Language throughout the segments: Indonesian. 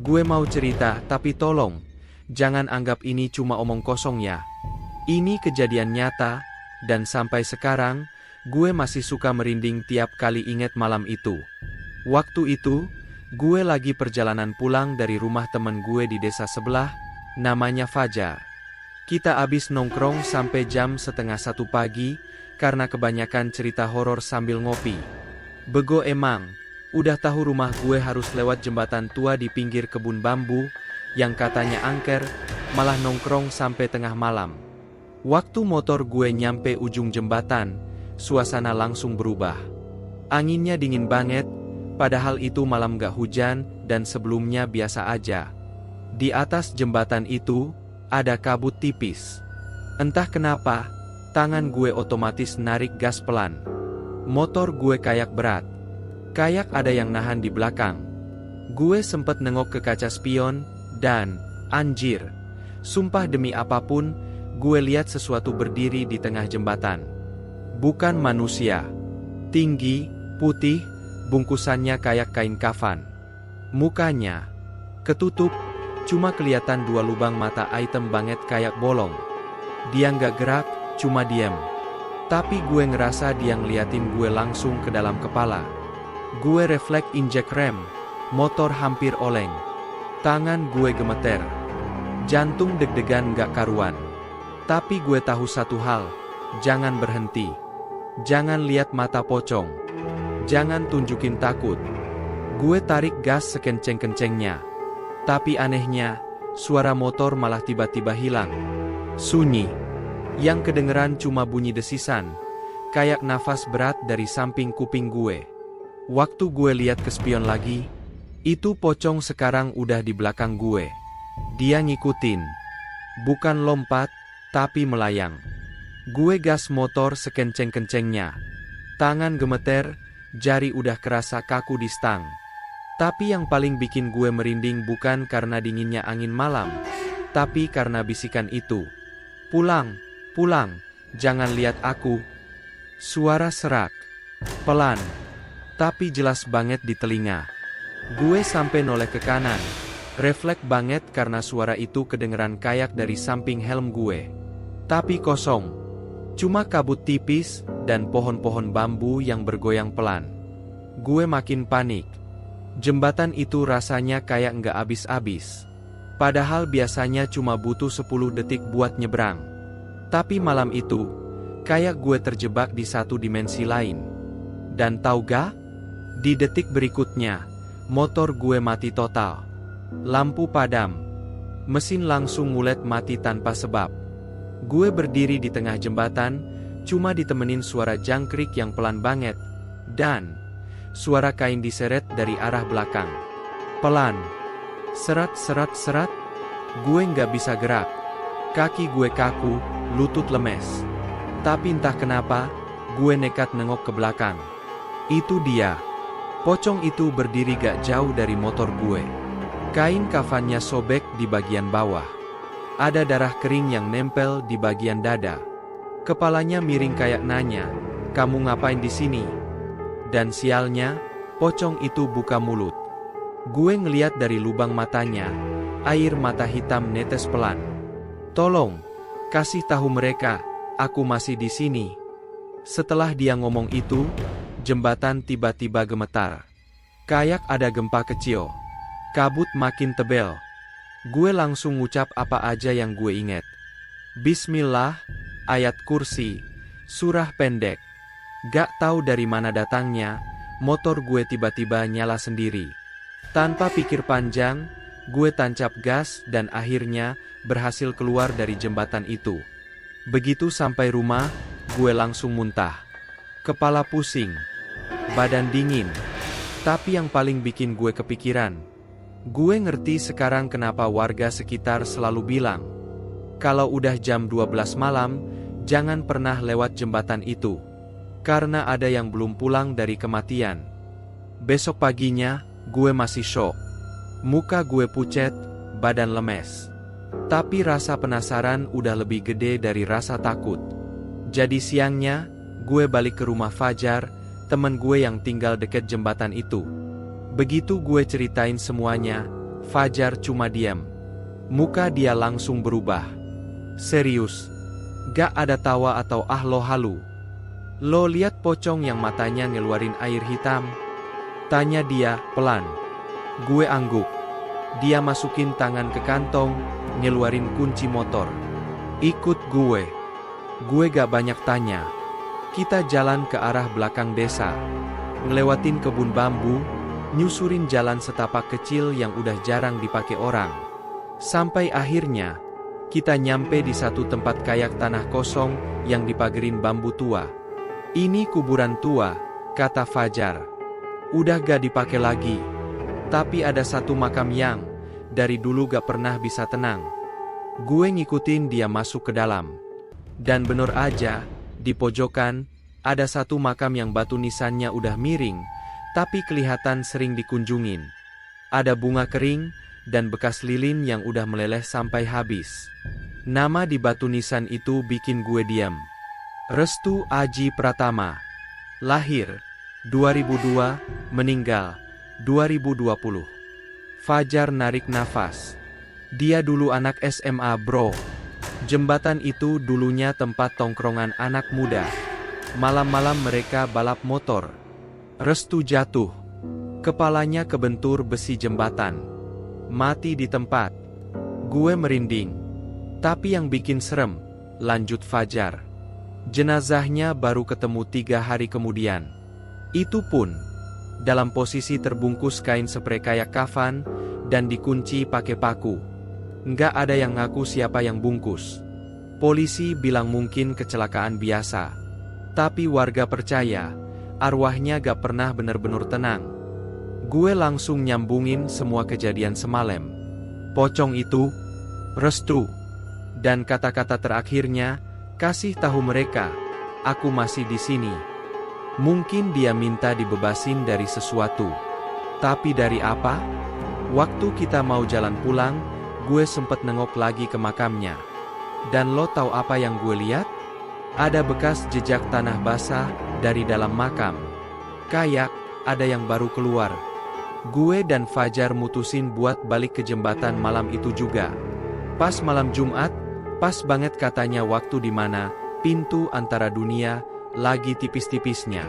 Gue mau cerita, tapi tolong, jangan anggap ini cuma omong kosong ya. Ini kejadian nyata, dan sampai sekarang, gue masih suka merinding tiap kali inget malam itu. Waktu itu, gue lagi perjalanan pulang dari rumah temen gue di desa sebelah, namanya Fajar. Kita abis nongkrong sampai jam 12:30 pagi, karena kebanyakan cerita horor sambil ngopi. Bego emang, udah tahu rumah gue harus lewat jembatan tua di pinggir kebun bambu, yang katanya angker, malah nongkrong sampai tengah malam. Waktu motor gue nyampe ujung jembatan, suasana langsung berubah. Anginnya dingin banget, padahal itu malam gak hujan dan sebelumnya biasa aja. Di atas jembatan itu, ada kabut tipis. Entah kenapa, tangan gue otomatis narik gas pelan. Motor gue kayak berat. Kayak ada yang nahan di belakang. Gue sempet nengok ke kaca spion, dan, anjir, sumpah demi apapun, gue lihat sesuatu berdiri di tengah jembatan. Bukan manusia. Tinggi, putih, bungkusannya kayak kain kafan. Mukanya ketutup, cuma kelihatan dua lubang mata item banget kayak bolong. Dia nggak gerak, cuma diam. Tapi gue ngerasa dia ngeliatin gue langsung ke dalam kepala. Gue refleks injek rem, motor hampir oleng. Tangan gue gemeter. Jantung deg-degan gak karuan. Tapi gue tahu satu hal, jangan berhenti. Jangan lihat mata pocong. Jangan tunjukin takut. Gue tarik gas sekenceng-kencengnya. Tapi anehnya, suara motor malah tiba-tiba hilang. Sunyi. Yang kedengeran cuma bunyi desisan, kayak nafas berat dari samping kuping gue. Waktu gue lihat ke spion lagi, itu pocong sekarang udah di belakang gue. Dia ngikutin. Bukan lompat, tapi melayang. Gue gas motor sekenceng-kencengnya. Tangan gemeter, jari udah kerasa kaku di stang. Tapi yang paling bikin gue merinding bukan karena dinginnya angin malam, tapi karena bisikan itu. Pulang, pulang, jangan lihat aku. Suara serak, pelan, tapi jelas banget di telinga. Gue sampai noleh ke kanan, refleks banget karena suara itu kedengeran kayak dari samping helm gue. Tapi kosong, cuma kabut tipis dan pohon-pohon bambu yang bergoyang pelan. Gue makin panik. Jembatan itu rasanya kayak nggak habis-habis. Padahal biasanya cuma butuh 10 detik buat nyebrang. Tapi malam itu, kayak gue terjebak di satu dimensi lain. Dan tau gak? Di detik berikutnya, motor gue mati total. Lampu padam. Mesin langsung ngulet mati tanpa sebab. Gue berdiri di tengah jembatan, cuma ditemenin suara jangkrik yang pelan banget. Dan suara kain diseret dari arah belakang. Pelan. Serat serat serat. Gue nggak bisa gerak. Kaki gue kaku, lutut lemes. Tapi entah kenapa, gue nekat nengok ke belakang. Itu dia. Pocong itu berdiri gak jauh dari motor gue. Kain kafannya sobek di bagian bawah. Ada darah kering yang nempel di bagian dada. Kepalanya miring kayak nanya, "Kamu ngapain di sini?" Dan sialnya, pocong itu buka mulut. Gue ngeliat dari lubang matanya, air mata hitam netes pelan. "Tolong, kasih tahu mereka, aku masih di sini." Setelah dia ngomong itu, jembatan tiba-tiba gemetar. Kayak ada gempa kecil. Kabut makin tebel. Gue langsung ngucap apa aja yang gue inget. Bismillah, ayat kursi, surah pendek. Gak tahu dari mana datangnya, motor gue tiba-tiba nyala sendiri. Tanpa pikir panjang, gue tancap gas dan akhirnya berhasil keluar dari jembatan itu. Begitu sampai rumah, gue langsung muntah. Kepala pusing, badan dingin. Tapi yang paling bikin gue kepikiran, gue ngerti sekarang kenapa warga sekitar selalu bilang, kalau udah jam 12 malam, jangan pernah lewat jembatan itu. Karena ada yang belum pulang dari kematian. Besok paginya, gue masih syok. Muka gue pucet, badan lemes. Tapi rasa penasaran udah lebih gede dari rasa takut. Jadi siangnya, gue balik ke rumah Fajar, temen gue yang tinggal deket jembatan itu. Begitu gue ceritain semuanya, Fajar cuma diam. Muka dia langsung berubah. Serius? Gak ada tawa atau lo halu? Lo lihat pocong yang matanya ngeluarin air hitam? Tanya dia, pelan. Gue angguk. Dia masukin tangan ke kantong, ngeluarin kunci motor. Ikut gue. Gue gak banyak tanya. Kita jalan ke arah belakang desa. Ngelewatin kebun bambu, nyusurin jalan setapak kecil yang udah jarang dipakai orang. Sampai akhirnya, kita nyampe di satu tempat kayak tanah kosong yang dipagerin bambu tua. Ini kuburan tua, kata Fajar. Udah gak dipakai lagi. Tapi ada satu makam yang dari dulu gak pernah bisa tenang. Gue ngikutin dia masuk ke dalam. Dan bener aja, di pojokan, ada satu makam yang batu nisannya udah miring, tapi kelihatan sering dikunjungin. Ada bunga kering, dan bekas lilin yang udah meleleh sampai habis. Nama di batu nisan itu bikin gue diam. Restu Aji Pratama. Lahir 2002, meninggal 2020. Fajar narik nafas. Dia dulu anak SMA bro. Jembatan itu dulunya tempat tongkrongan anak muda. Malam-malam mereka balap motor. Restu jatuh. Kepalanya kebentur besi jembatan. Mati di tempat. Gue merinding. Tapi yang bikin serem, lanjut Fajar, jenazahnya baru ketemu 3 hari kemudian. Itu pun dalam posisi terbungkus kain spray kayak kafan dan dikunci pakai paku. Nggak ada yang ngaku siapa yang bungkus. Polisi bilang mungkin kecelakaan biasa. Tapi warga percaya, arwahnya gak pernah bener-bener tenang. Gue langsung nyambungin semua kejadian semalam. Pocong itu, Restu. Dan kata-kata terakhirnya, kasih tahu mereka, aku masih di sini. Mungkin dia minta dibebasin dari sesuatu. Tapi dari apa? Waktu kita mau jalan pulang, gue sempet nengok lagi ke makamnya. Dan lo tahu apa yang gue lihat? Ada bekas jejak tanah basah dari dalam makam. Kayak ada yang baru keluar. Gue dan Fajar mutusin buat balik ke jembatan malam itu juga. Pas malam Jumat, pas banget katanya waktu dimana pintu antara dunia lagi tipis-tipisnya.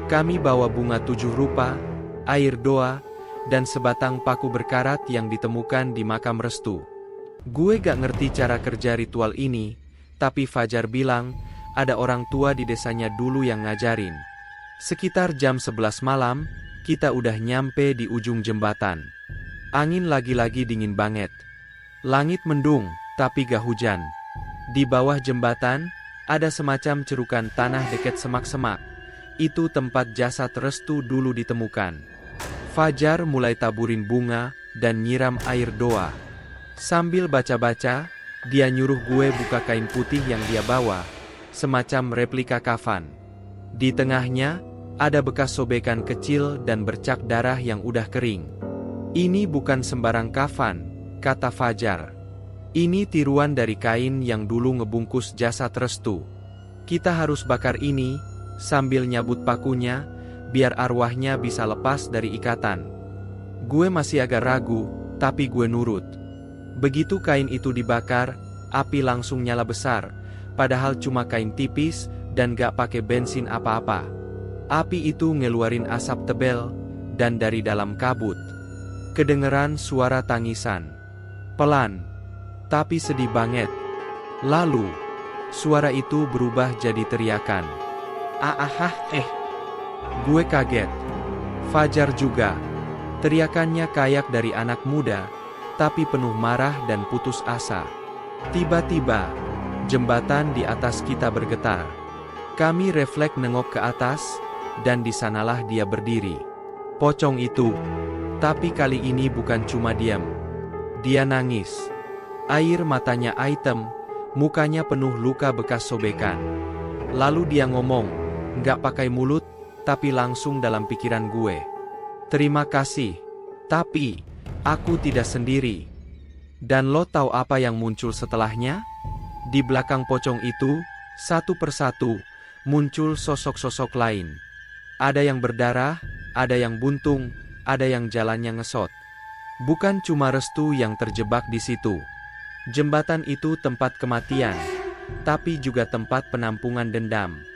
Kami bawa bunga 7 rupa, air doa, dan sebatang paku berkarat yang ditemukan di makam Restu. Gue gak ngerti cara kerja ritual ini, tapi Fajar bilang, ada orang tua di desanya dulu yang ngajarin. Sekitar jam 11 malam, kita udah nyampe di ujung jembatan. Angin lagi-lagi dingin banget. Langit mendung, tapi gak hujan. Di bawah jembatan, ada semacam cerukan tanah dekat semak-semak. Itu tempat jasad Restu dulu ditemukan. Fajar mulai taburin bunga dan nyiram air doa. Sambil baca-baca, dia nyuruh gue buka kain putih yang dia bawa, semacam replika kafan. Di tengahnya, ada bekas sobekan kecil dan bercak darah yang udah kering. Ini bukan sembarang kafan, kata Fajar. Ini tiruan dari kain yang dulu ngebungkus jasad Restu. Kita harus bakar ini, sambil nyabut pakunya, biar arwahnya bisa lepas dari ikatan. Gue masih agak ragu, tapi gue nurut. Begitu kain itu dibakar, api langsung nyala besar, padahal cuma kain tipis dan gak pakai bensin apa-apa. Api itu ngeluarin asap tebel, dan dari dalam kabut kedengeran suara tangisan. Pelan, tapi sedih banget. Lalu, suara itu berubah jadi teriakan. Gue kaget. Fajar juga. Teriakannya kayak dari anak muda, tapi penuh marah dan putus asa. Tiba-tiba, jembatan di atas kita bergetar. Kami refleks nengok ke atas, dan di sanalah dia berdiri. Pocong itu. Tapi kali ini bukan cuma diam. Dia nangis. Air matanya hitam, mukanya penuh luka bekas sobekan. Lalu dia ngomong, nggak pakai mulut, tapi langsung dalam pikiran gue. Terima kasih, tapi aku tidak sendiri. Dan lo tahu apa yang muncul setelahnya? Di belakang pocong itu, satu persatu, muncul sosok-sosok lain. Ada yang berdarah, ada yang buntung, ada yang jalannya ngesot. Bukan cuma Restu yang terjebak di situ. Jembatan itu tempat kematian, tapi juga tempat penampungan dendam.